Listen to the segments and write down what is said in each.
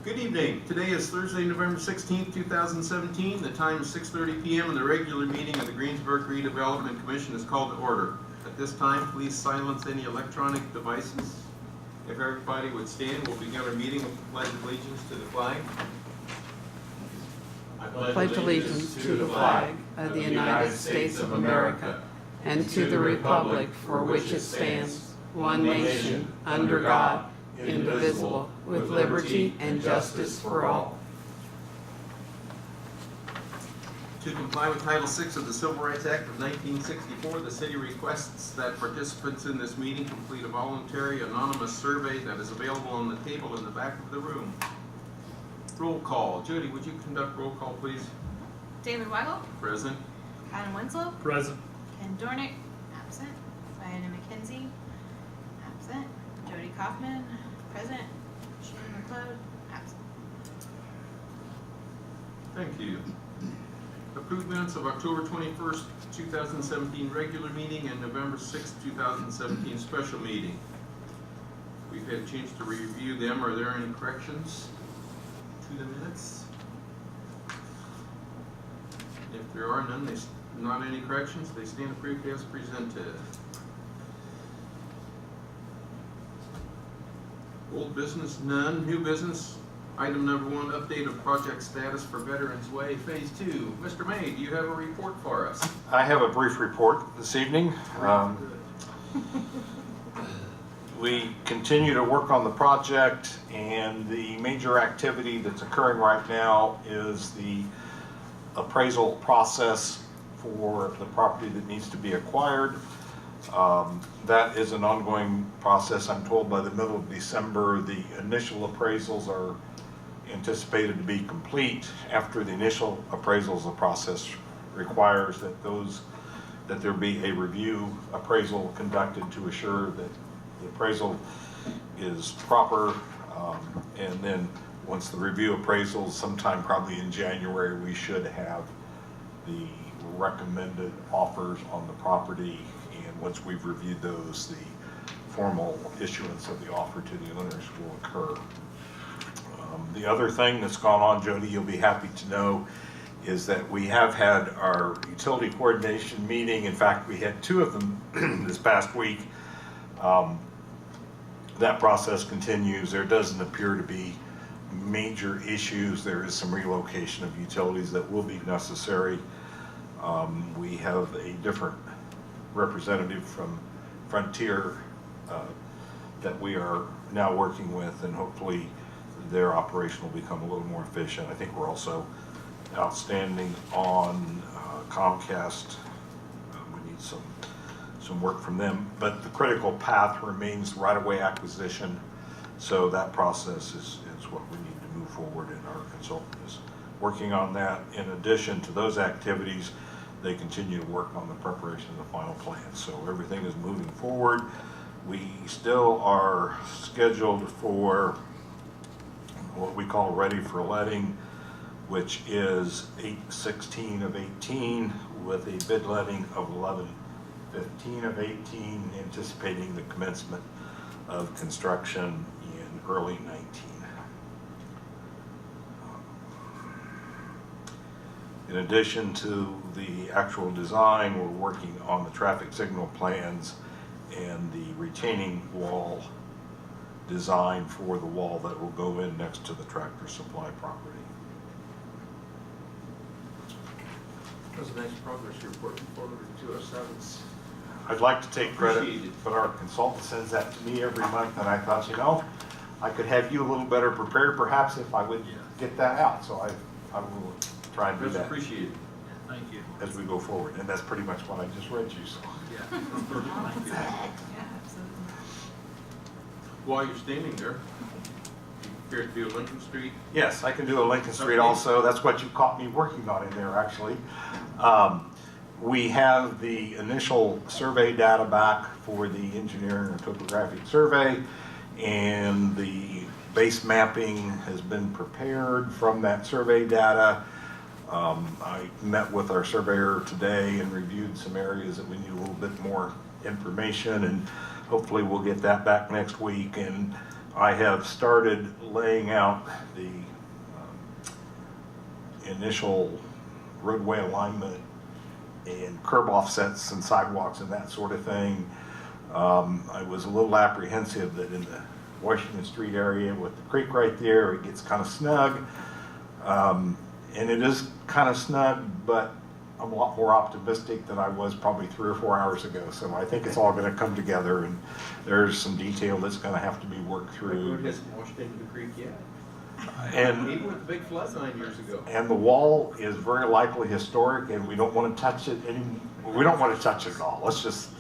Good evening. Today is Thursday, November 16th, 2017. The time is 6:30 p.m. and the regular meeting of the Greensburg Redevelopment Commission is called to order. At this time, please silence any electronic devices. If everybody would stand, we'll begin our meeting with the Pledge of Allegiance to the flag. I pledge allegiance to the flag of the United States of America and to the republic for which it stands, one nation, under God, indivisible, with liberty and justice for all. To comply with Title VI of the Civil Rights Act of 1964, the city requests that participants in this meeting complete a voluntary anonymous survey that is available on the table in the back of the room. Roll call. Judy, would you conduct roll call, please? David Weigel. Present. Adam Winslow. Present. Ken Dornick. Absent. Diana McKenzie. Absent. Jody Kaufman. Present. Shannon McLeod. Absent. Thank you. Approved minutes of October 21st, 2017 regular meeting and November 6th, 2017 special meeting. We've had a chance to review them. Are there any corrections to the minutes? If there are none, not any corrections, they stand approved as presented. Old business, none. New business, item number 1, update of project status for Veterans Way Phase 2. Mr. May, do you have a report for us? I have a brief report this evening. We continue to work on the project, and the major activity that's occurring right now is the appraisal process for the property that needs to be acquired. That is an ongoing process. I'm told by the middle of December the initial appraisals are anticipated to be complete. After the initial appraisals, the process requires that there be a review appraisal conducted to assure that the appraisal is proper, and then once the review appraisals, sometime probably in January, we should have the recommended offers on the property, and once we've reviewed those, the formal issuance of the offer to the owners will occur. The other thing that's gone on, Jody, you'll be happy to know, is that we have had our utility coordination meeting. In fact, we had 2 of them this past week. That process continues. There doesn't appear to be major issues. There is some relocation of utilities that will be necessary. We have a different representative from Frontier that we are now working with, and hopefully their operation will become a little more efficient. I think we're also outstanding on Comcast. We need some work from them, but the critical path remains right-of-way acquisition, so that process is what we need to move forward, and our consultant is working on that. In addition to those activities, they continue to work on the preparation of the final plan, so everything is moving forward. We still are scheduled for what we call ready for letting, which is 8/16 of 18 with a bid letting of 11/15 of 18, anticipating the commencement of construction in early 19. In addition to the actual design, we're working on the traffic signal plans and the retaining wall design for the wall that will go in next to the Tractor Supply property. That was a nice progress report forwarded to us. I'd like to take credit, Appreciate it. but our consultant sends that to me every month, and I thought, I could have you a little better prepared perhaps if I would get that out. So I will try and do That's that appreciated. Thank you. as we go forward. And that's pretty much what I just read you. So. Yeah, that's perfect. Thank you. Yeah, absolutely. While you're standing there, you appear to be a Lincoln Street. Yes, I can do a Lincoln Street Okay. also. That's what you caught me working on in there, actually. We have the initial survey data back for the engineering and topographic survey, and the base mapping has been prepared from that survey data. I met with our surveyor today and reviewed some areas that we need a little bit more information, and hopefully we'll get that back next week. And I have started laying out the initial roadway alignment and curb offsets and sidewalks and that sort of thing. I was a little apprehensive that in the Washington Street area with the creek right there, it gets kind of snug. And it is kind of snug, but I'm a lot more optimistic than I was probably 3 or 4 hours ago. So I think it's all going to come together, and there's some detail that's going to have to be worked The road through. hasn't washed into the creek yet. And Even with the big flood 9 years ago. And the wall is very likely historic, and we don't want to touch it we don't want to touch it at all. Let's just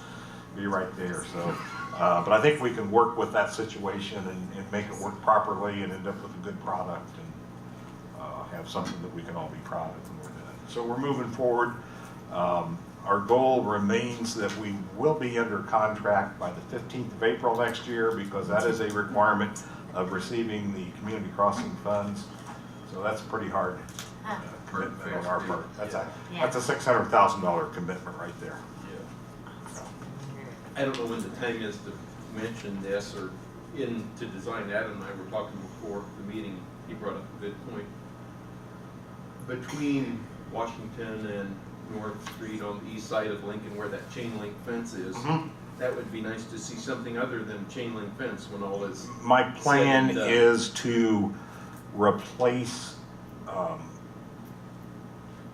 be right there. So, but I think we can work with that situation and make it work properly and end up with a good product and have something that we can all be proud of when we're done. So we're moving forward. Our goal remains that we will be under contract by the 15th of April next year, because that is a requirement of receiving the community crossing funds. So that's a pretty hard commitment on our part. That's a $600,000 commitment right there. Yeah. I don't know when the time is to mention this, or to design. Adam and I were talking before the meeting. He brought up a good point. Between Washington and North Street on the east side of Lincoln, where that chain link fence is, that would be nice to see something other than chain link fence when all is. My plan said and done. is to replace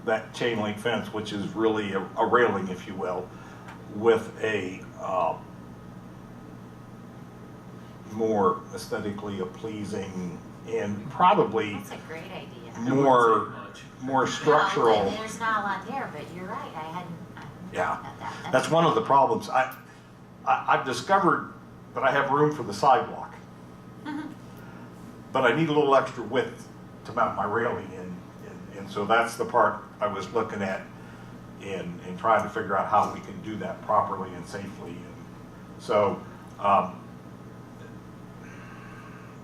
that chain link fence, which is really a railing, if you will, with a more aesthetically pleasing and probably That's a great idea. more structural. Well, there's not a lot there, but you're right, I hadn't Yeah. thought about that. That's one of the problems. I've discovered that I have room for the sidewalk, but I need a little extra width to mount my railing in, and so that's the part I was looking at and trying to figure out how we can do that properly and safely. And so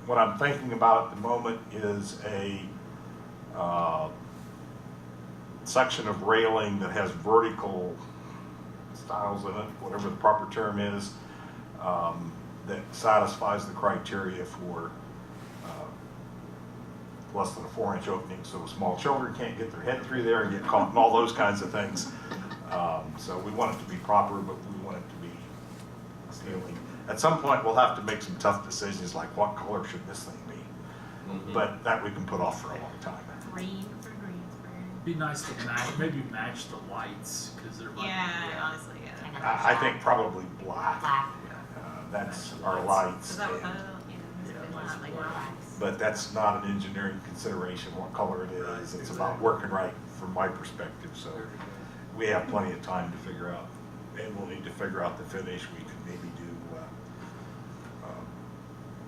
what I'm thinking about at the moment is a section of railing that has vertical styles in it, whatever the proper term is, that satisfies the criteria for less than a 4-inch opening, so small children can't get their head through there and get caught and all those kinds of things. So we want it to be proper, but we want it to be appealing. At some point, we'll have to make some tough decisions, like what color should this thing be? But that we can put off for a long time. Green for Greensburg. Be nice to match the lights, because they're like. Yeah, honestly, yeah. Kind of I think probably black. Black. That's our lights. Is that what, and- not like Blacks. But that's not an engineering consideration, what color it is. It's about working right from my perspective. So we have plenty of time to figure out, and we'll need to figure out the finish. We could maybe do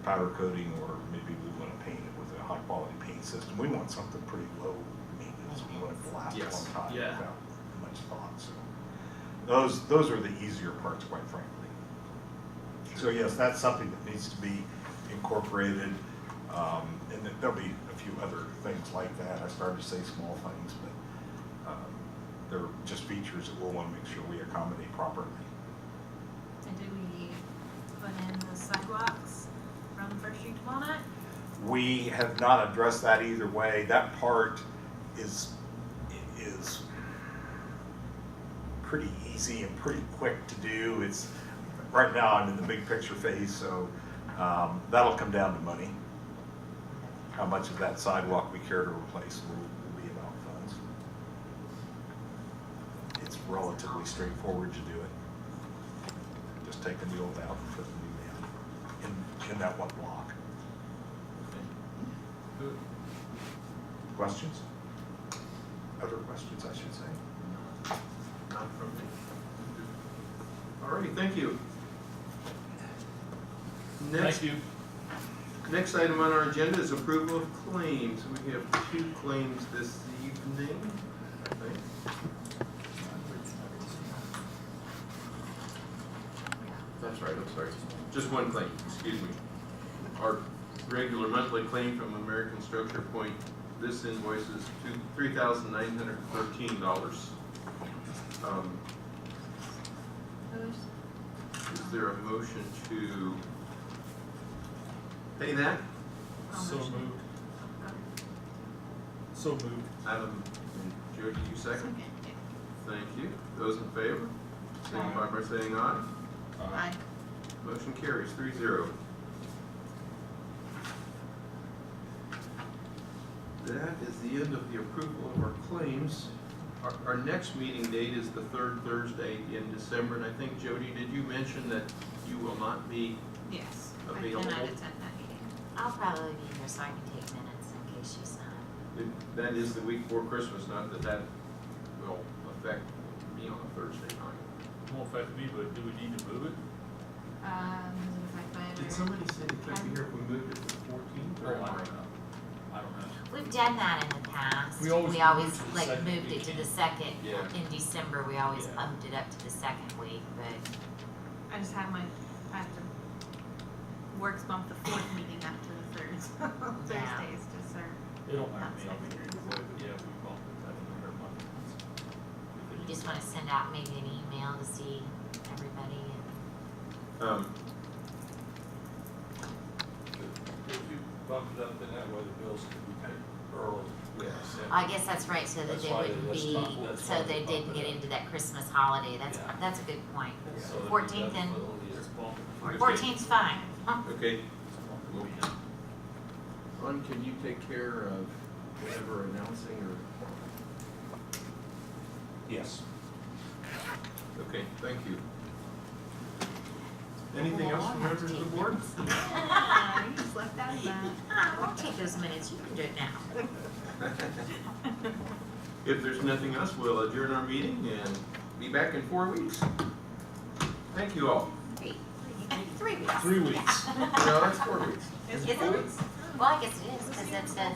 powder coating, or maybe we want to paint it with a high quality paint system. We want something pretty low maintenance. We want it to last a Yes. long time Yeah. without much thought. So those are the easier parts, quite frankly. So yes, that's something that needs to be incorporated, and there'll be a few other things like that. I started to say small things, but they're just features that we'll want to make sure we accommodate properly. And did we put in the sidewalks from First Street to Walnut? We have not addressed that either way. That part is pretty easy and pretty quick to do. It's right now I'm in the big picture phase, so that'll come down to money. How much of that sidewalk we care to replace will be about funds. It's relatively straightforward to do it. Just taking the old out and putting the new in that one block. Good. Questions? Other questions, I should say. Not from me. All righty, thank you. Next, Thank you. next item on our agenda is approval of claims. We have 2 claims this evening, I think. That's right, I'm sorry. Just one claim, excuse me. Our regular monthly claim from American Structure Point, this invoice is $3,913. Is there a motion to Pay that. I'll So motion. moved. So moved. Adam and Jody, you second? Second, yeah. Thank you. Those in favor, signify by saying aye. Aye. Motion carries 3-0. That is the end of the approval of our claims. Our next meeting date is the third Thursday in December, and I think, Jody, did you mention that you will not be Yes, I available? cannot attend that meeting. I'll probably be here so I can take minutes in case she's not. That is the week before Christmas, not that that will affect me on a Thursday night. Won't affect me, but do we need to move it? Does it affect my other? Did somebody say they could be here if we moved it to the 14th? Oh, I don't know. I don't know. We've done that in the past. We always moved it to the like second moved it to weekend. the second, Yeah. in December, we always Yeah. bumped it up to the second week, but I just have I have to, works bump the fourth meeting up to the third, so Thursdays just are. It don't matter to me, Outside I'll be here either way, but yeah, we bumped it, I don't hurt my feelings. you just wanna send out maybe an email to see everybody and. If you bump it up, then that way the bills can be paid early. I guess that's right, so that That's they why wouldn't that's be, not- that's so why they they didn't bump it get up. into that Christmas holiday, that's, Yeah. that's a good point. So that 14th and- Just bump it. Okay. 14th's fine. Okay, Just bump it. Ron, can you take care of whatever announcing or? Yes. Okay, thank you. Anything else from members of the board? You just left out of that. I won't take those minutes, you can do it now. If there's nothing else, we'll adjourn our meeting and be back in 4 weeks. Thank you all. 3 weeks. 3 weeks. No, that's 4 weeks. Is it? Well, I guess it is, because that's the,